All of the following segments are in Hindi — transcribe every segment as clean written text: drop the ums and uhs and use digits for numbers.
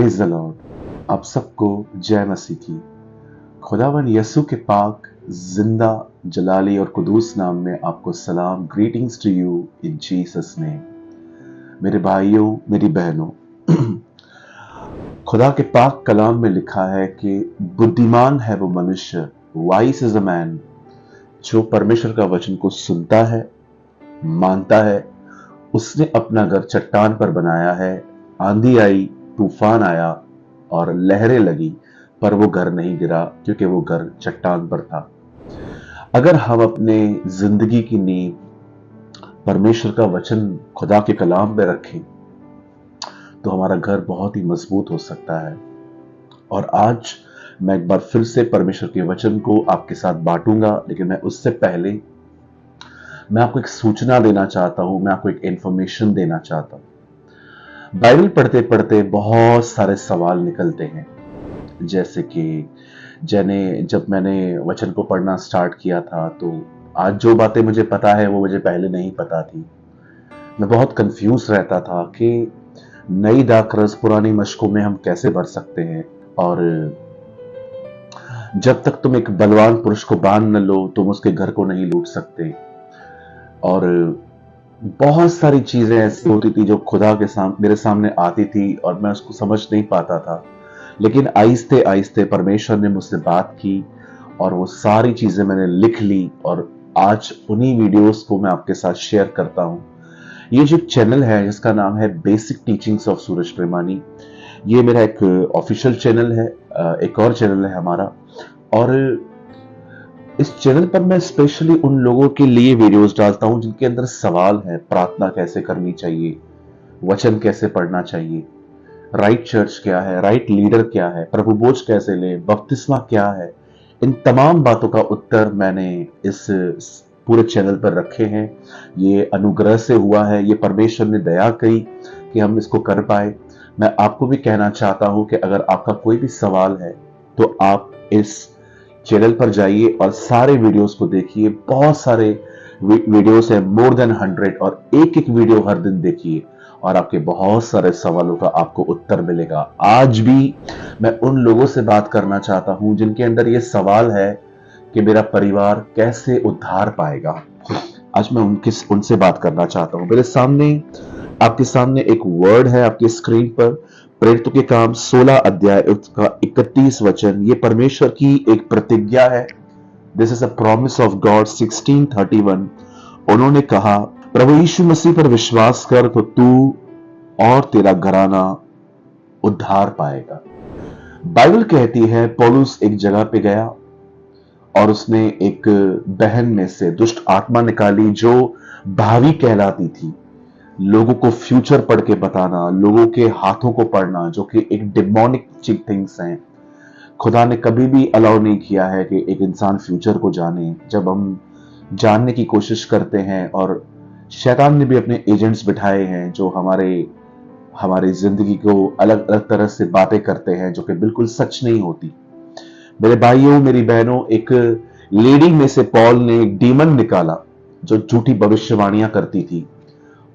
Praise the Lord. आप सबको जय मसीह की। खुदावन यसु के पाक जिंदा जलाली और कुदूस नाम में आपको सलाम। Greetings to you in Jesus name. मेरे भाइयों, मेरी बहनों, खुदा के पाक कलाम में लिखा है कि बुद्धिमान है वो मनुष्य, वाइस इज अ मैन, जो परमेश्वर का वचन को सुनता है, मानता है। उसने अपना घर चट्टान पर बनाया है। आंधी आई, तूफान आया और लहरें लगी, पर वो घर नहीं गिरा, क्योंकि वो घर चट्टान पर था। अगर हम अपने जिंदगी की नींव परमेश्वर का वचन खुदा के कलाम में रखें तो हमारा घर बहुत ही मजबूत हो सकता है। और आज मैं एक बार फिर से परमेश्वर के वचन को आपके साथ बांटूंगा, लेकिन मैं उससे पहले मैं आपको एक सूचना देना चाहता हूं, मैं आपको एक इंफॉर्मेशन देना चाहता हूं। बाइबल पढ़ते पढ़ते बहुत सारे सवाल निकलते हैं, जैसे कि जब मैंने वचन को पढ़ना स्टार्ट किया था तो आज जो बातें मुझे पता है वो मुझे पहले नहीं पता थी। मैं बहुत कंफ्यूज रहता था कि नई दाखरस पुरानी मशकों में हम कैसे भर सकते हैं, और जब तक तुम एक बलवान पुरुष को बांध न लो तुम उसके घर को नहीं लूट सकते। और बहुत सारी चीजें ऐसी होती थी जो खुदा के मेरे सामने आती थी और मैं उसको समझ नहीं पाता था, लेकिन आहिस्ते आहिस्ते परमेश्वर ने मुझसे बात की और वो सारी चीजें मैंने लिख ली, और आज उन्हीं वीडियोस को मैं आपके साथ शेयर करता हूं। ये जो चैनल है जिसका नाम है बेसिक टीचिंग्स ऑफ सूरज प्रेमानी, ये मेरा एक ऑफिशियल चैनल है। एक और चैनल है हमारा, और इस चैनल पर मैं स्पेशली उन लोगों के लिए वीडियोस डालता हूं जिनके अंदर सवाल है। प्रार्थना कैसे करनी चाहिए, वचन कैसे पढ़ना चाहिए, राइट चर्च क्या है, राइट लीडर क्या है, प्रभु बोझ कैसे ले, बपतिस्मा क्या है। इन तमाम बातों का उत्तर मैंने इस पूरे चैनल पर रखे हैं। ये अनुग्रह से हुआ है, ये परमेश्वर ने दया करी कि हम इसको कर पाए। मैं आपको भी कहना चाहता हूं कि अगर आपका कोई भी सवाल है तो आप इस चैनल पर जाइए और सारे वीडियोस को देखिए। बहुत सारे वीडियोस है, मोर देन 100, और एक एक वीडियो हर दिन देखिए और आपके बहुत सारे सवालों का आपको उत्तर मिलेगा। आज भी मैं उन लोगों से बात करना चाहता हूं जिनके अंदर ये सवाल है कि मेरा परिवार कैसे उद्धार पाएगा। आज मैं उनसे बात करना चाहता हूं। मेरे सामने, आपके सामने एक वर्ड है आपकी स्क्रीन पर, प्रेरितों के काम 16 अध्याय उसका 31 वचन। ये परमेश्वर की एक प्रतिज्ञा है। This is a promise of God. 16:31 उन्होंने कहा, प्रभु यीशु मसीह पर विश्वास कर तो तू और तेरा घराना उद्धार पाएगा। बाइबल कहती है पौलुस एक जगह पे गया और उसने एक बहन में से दुष्ट आत्मा निकाली जो भावी कहलाती थी। लोगों को फ्यूचर पढ़ के बताना, लोगों के हाथों को पढ़ना, जो कि एक डिमोनिक थिंग्स हैं। खुदा ने कभी भी अलाउ नहीं किया है कि एक इंसान फ्यूचर को जाने। जब हम जानने की कोशिश करते हैं, और शैतान ने भी अपने एजेंट्स बिठाए हैं जो हमारी जिंदगी को अलग अलग तरह से बातें करते हैं जो कि बिल्कुल सच नहीं होती। मेरे भाइयों, मेरी बहनों, एक लेडी में से पॉल ने एक डीमन निकाला जो झूठी भविष्यवाणियां करती थी,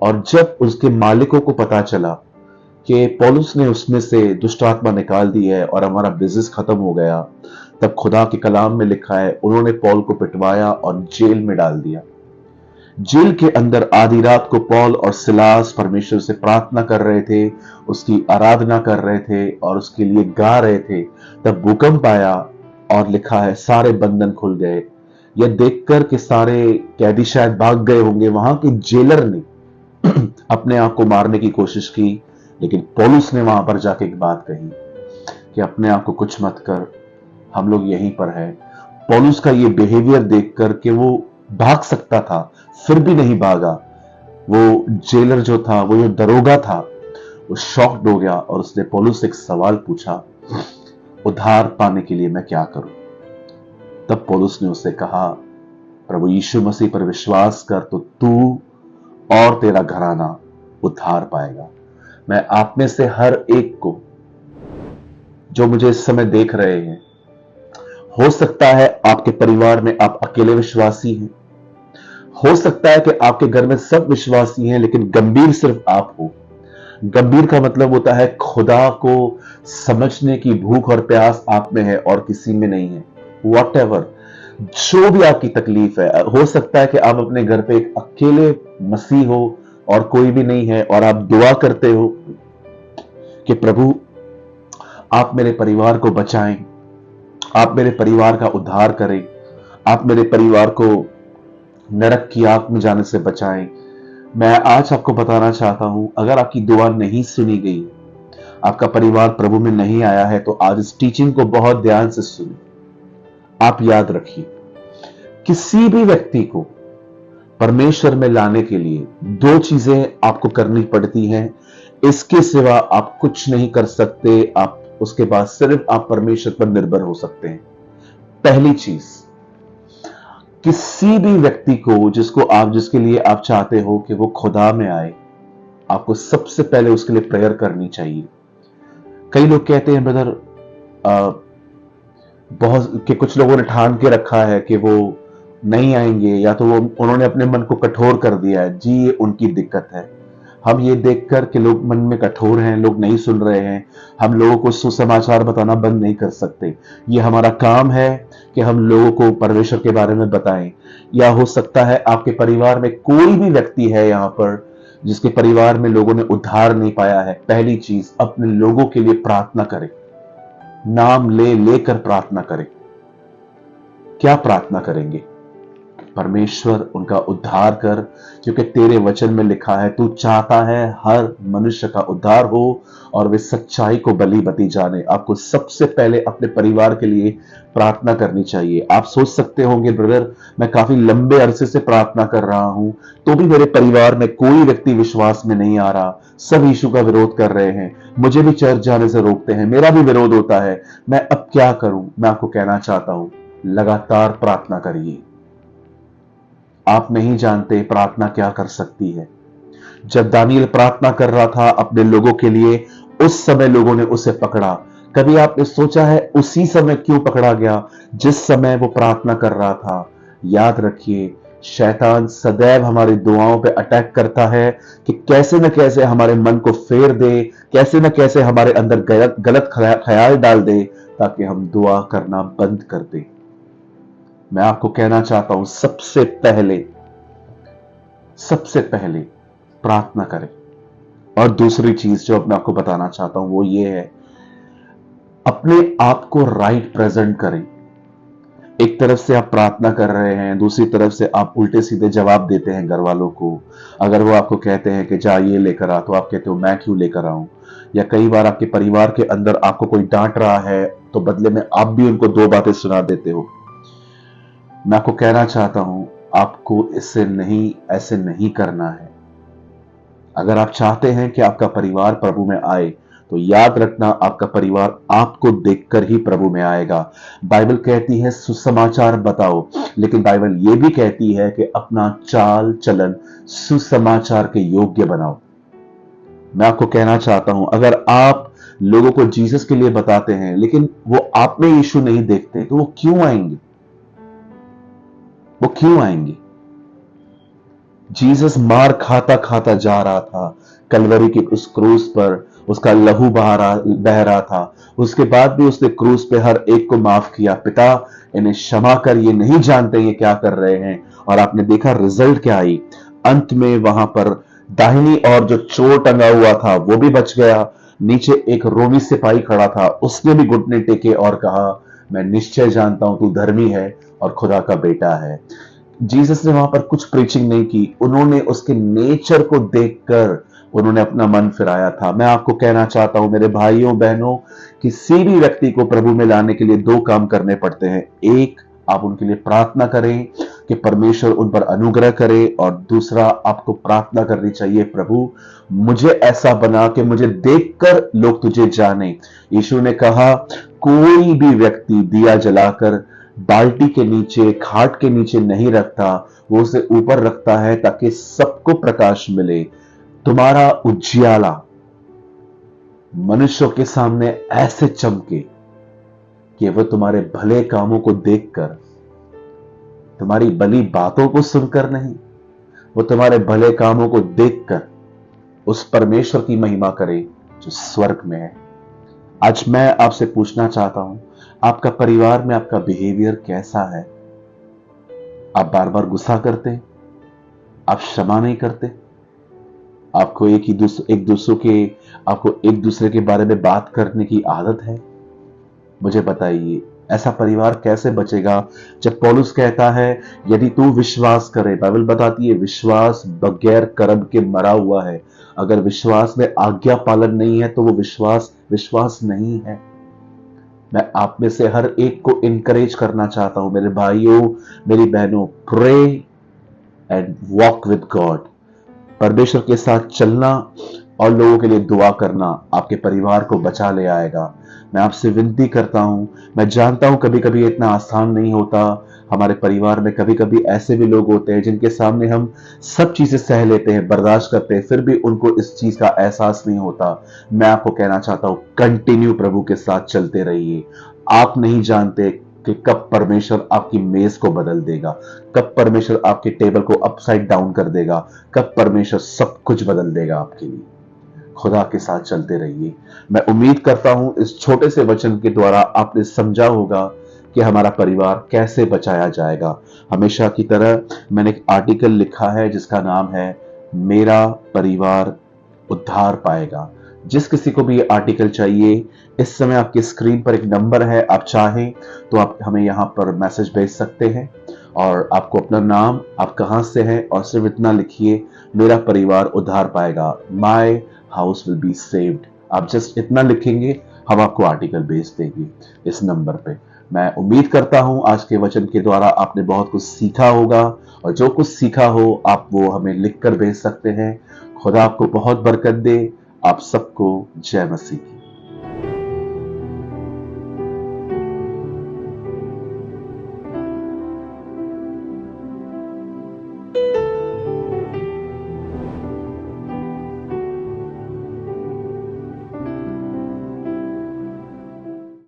और जब उसके मालिकों को पता चला कि पौलुस ने उसमें से दुष्ट आत्मा निकाल दी है और हमारा बिजनेस खत्म हो गया, तब खुदा के कलाम में लिखा है उन्होंने पौल को पिटवाया और जेल में डाल दिया। जेल के अंदर आधी रात को पौल और सिलास परमेश्वर से प्रार्थना कर रहे थे, उसकी आराधना कर रहे थे और उसके लिए गा रहे थे। तब भूकंप आया और लिखा है सारे बंधन खुल गए। यह देखकर कि सारे कैदी शायद भाग गए होंगे, वहां के जेलर ने अपने आप को मारने की कोशिश की, लेकिन पौलुस ने वहां पर जाके एक बात कही कि अपने आप को कुछ मत कर, हम लोग यहीं पर हैं। पौलुस का ये बिहेवियर देखकर कि वो भाग सकता था फिर भी नहीं भागा, वो जेलर जो था, वो जो दरोगा था, वो शॉक्ड हो गया और उसने पौलुस से एक सवाल पूछा, उद्धार पाने के लिए मैं क्या करूं? तब पौलुस ने उससे कहा, प्रभु यीशु मसीह पर विश्वास कर तो तू और तेरा घराना उद्धार पाएगा। मैं आप में से हर एक को, जो मुझे इस समय देख रहे हैं, हो सकता है आपके परिवार में आप अकेले विश्वासी हैं, हो सकता है कि आपके घर में सब विश्वासी हैं लेकिन गंभीर सिर्फ आप हो। गंभीर का मतलब होता है खुदा को समझने की भूख और प्यास आप में है और किसी में नहीं है। वॉट एवर, जो भी आपकी तकलीफ है, हो सकता है कि आप अपने घर पे एक अकेले मसीह हो और कोई भी नहीं है, और आप दुआ करते हो कि प्रभु आप मेरे परिवार को बचाएं, आप मेरे परिवार का उद्धार करें, आप मेरे परिवार को नरक की आग में जाने से बचाएं। मैं आज आपको बताना चाहता हूं, अगर आपकी दुआ नहीं सुनी गई, आपका परिवार प्रभु में नहीं आया है, तो आज इस टीचिंग को बहुत ध्यान से सुनिए। आप याद रखिए, किसी भी व्यक्ति को परमेश्वर में लाने के लिए दो चीजें आपको करनी पड़ती हैं। इसके सिवा आप कुछ नहीं कर सकते। आप उसके बाद सिर्फ आप परमेश्वर पर निर्भर हो सकते हैं। पहली चीज, किसी भी व्यक्ति को जिसके लिए आप चाहते हो कि वो खुदा में आए, आपको सबसे पहले उसके लिए प्रेयर करनी चाहिए। कई लोग कहते हैं ब्रदर, बहुत कि कुछ लोगों ने ठान के रखा है कि वो नहीं आएंगे, या तो वो उन्होंने अपने मन को कठोर कर दिया है। जी, ये उनकी दिक्कत है। हम ये देखकर कि लोग मन में कठोर हैं, लोग नहीं सुन रहे हैं, हम लोगों को सुसमाचार बताना बंद नहीं कर सकते। ये हमारा काम है कि हम लोगों को परमेश्वर के बारे में बताएं। या हो सकता है आपके परिवार में कोई भी व्यक्ति है यहां पर जिसके परिवार में लोगों ने उद्धार नहीं पाया है। पहली चीज, अपने लोगों के लिए प्रार्थना करें। नाम लेकर प्रार्थना करें। क्या प्रार्थना करेंगे? परमेश्वर उनका उद्धार कर, क्योंकि तेरे वचन में लिखा है तू चाहता है हर मनुष्य का उद्धार हो और वे सच्चाई को बली बती जाने। आपको सबसे पहले अपने परिवार के लिए प्रार्थना करनी चाहिए। आप सोच सकते होंगे, ब्रदर मैं काफी लंबे अरसे से प्रार्थना कर रहा हूं, तो भी मेरे परिवार में कोई व्यक्ति विश्वास में नहीं आ रहा, सब यीशु का विरोध कर रहे हैं, मुझे भी चर्च जाने से रोकते हैं, मेरा भी विरोध होता है, मैं अब क्या करूं? मैं आपको कहना चाहता हूं, लगातार प्रार्थना करिए। आप नहीं जानते प्रार्थना क्या कर सकती है। जब दानियल प्रार्थना कर रहा था अपने लोगों के लिए, उस समय लोगों ने उसे पकड़ा। कभी आपने सोचा है उसी समय क्यों पकड़ा गया जिस समय वो प्रार्थना कर रहा था? याद रखिए, शैतान सदैव हमारी दुआओं पे अटैक करता है कि कैसे न कैसे हमारे मन को फेर दे, कैसे न कैसे हमारे अंदर गलत ख्याल डाल दे, ताकि हम दुआ करना बंद कर दें। मैं आपको कहना चाहता हूं, सबसे पहले प्रार्थना करें। और दूसरी चीज जो मैं आपको बताना चाहता हूं वो ये है, अपने आप को राइट प्रेजेंट करें। एक तरफ से आप प्रार्थना कर रहे हैं, दूसरी तरफ से आप उल्टे सीधे जवाब देते हैं घर वालों को। अगर वो आपको कहते हैं कि जा ये लेकर आ, तो आप कहते हो मैं क्यों लेकर आऊं। या कई बार आपके परिवार के अंदर आपको कोई डांट रहा है, तो बदले में आप भी उनको दो बातें सुना देते हो। मैं आपको कहना चाहता हूं, आपको ऐसे नहीं करना है। अगर आप चाहते हैं कि आपका परिवार प्रभु में आए, तो याद रखना, आपका परिवार आपको देखकर ही प्रभु में आएगा। बाइबल कहती है सुसमाचार बताओ, लेकिन बाइबल यह भी कहती है कि अपना चाल चलन सुसमाचार के योग्य बनाओ। मैं आपको कहना चाहता हूं, अगर आप लोगों को जीसस के लिए बताते हैं लेकिन वो आप में यीशु नहीं देखते, तो वो क्यों आएंगे? जीसस मार खाता खाता जा रहा था कलवरी की उस क्रूस पर, उसका लहू बह रहा था। उसके बाद भी उसने क्रूस पे हर एक को माफ किया। पिता इन्हें क्षमा कर, ये नहीं जानते ये क्या कर रहे हैं। और आपने देखा रिजल्ट क्या आई। अंत में वहां पर दाहिनी और जो चोर टंगा हुआ था वो भी बच गया। नीचे एक रोमी सिपाही खड़ा था, उसने भी घुटने टेके और कहा मैं निश्चय जानता हूं तू धर्मी है और खुदा का बेटा है। जीसस ने वहां पर कुछ प्रीचिंग नहीं की, उन्होंने उसके नेचर को देखकर उन्होंने अपना मन फिराया था। मैं आपको कहना चाहता हूं मेरे भाइयों बहनों, किसी भी व्यक्ति को प्रभु में लाने के लिए दो काम करने पड़ते हैं। एक, आप उनके लिए प्रार्थना करें कि परमेश्वर उन पर अनुग्रह करे, और दूसरा आपको प्रार्थना करनी चाहिए, प्रभु मुझे ऐसा बना कि मुझे देखकर लोग तुझे जाने। यीशु ने कहा कोई भी व्यक्ति दिया जलाकर बाल्टी के नीचे, खाट के नीचे नहीं रखता, वो उसे ऊपर रखता है ताकि सबको प्रकाश मिले। तुम्हारा उजियाला मनुष्यों के सामने ऐसे चमके कि वह तुम्हारे भले कामों को देखकर, तुम्हारी भली बातों को सुनकर नहीं, वो तुम्हारे भले कामों को देखकर उस परमेश्वर की महिमा करें जो स्वर्ग में है। आज मैं आपसे पूछना चाहता हूं, आपका परिवार में आपका बिहेवियर कैसा है? आप बार बार गुस्सा करते? आप क्षमा नहीं करते? आपको आपको एक दूसरे के बारे में बात करने की आदत है? मुझे बताइए, ऐसा परिवार कैसे बचेगा? जब पौलुस कहता है यदि तू विश्वास करे, बाइबल बताती है विश्वास बगैर कर्म के मरा हुआ है। अगर विश्वास में आज्ञा पालन नहीं है तो वो विश्वास विश्वास नहीं है। मैं आप में से हर एक को इनकरेज करना चाहता हूं, मेरे भाइयों, मेरी बहनों, pray and walk with God. परमेश्वर के साथ चलना और लोगों के लिए दुआ करना आपके परिवार को बचा ले आएगा। मैं आपसे विनती करता हूं, मैं जानता हूं कभी कभी इतना आसान नहीं होता। हमारे परिवार में कभी कभी ऐसे भी लोग होते हैं जिनके सामने हम सब चीजें सह लेते हैं, बर्दाश्त करते हैं, फिर भी उनको इस चीज का एहसास नहीं होता। मैं आपको कहना चाहता हूं, कंटिन्यू प्रभु के साथ चलते रहिए। आप नहीं जानते कि कब परमेश्वर आपकी मेज को बदल देगा, कब परमेश्वर आपके टेबल को अपसाइड डाउन कर देगा, कब परमेश्वर सब कुछ बदल देगा आपके लिए। खुदा के साथ चलते रहिए। मैं उम्मीद करता हूं इस छोटे से वचन के द्वारा आपने समझा होगा कि हमारा परिवार कैसे बचाया जाएगा। हमेशा की तरह मैंने एक आर्टिकल लिखा है जिसका नाम है मेरा परिवार उद्धार पाएगा। जिस किसी को भी ये आर्टिकल चाहिए, इस समय आपकी स्क्रीन पर एक नंबर है, आप चाहें तो आप हमें यहां पर मैसेज भेज सकते हैं और आपको अपना नाम, आप कहां से हैं और सिर्फ इतना लिखिए, मेरा परिवार उद्धार पाएगा, my house will be saved. आप जस्ट इतना लिखेंगे, हम आपको आर्टिकल भेज देंगे इस नंबर पे। मैं उम्मीद करता हूं आज के वचन के द्वारा आपने बहुत कुछ सीखा होगा, और जो कुछ सीखा हो आप वो हमें लिखकर भेज सकते हैं। खुदा आपको बहुत बरकत दे। आप सबको जय मसीह की।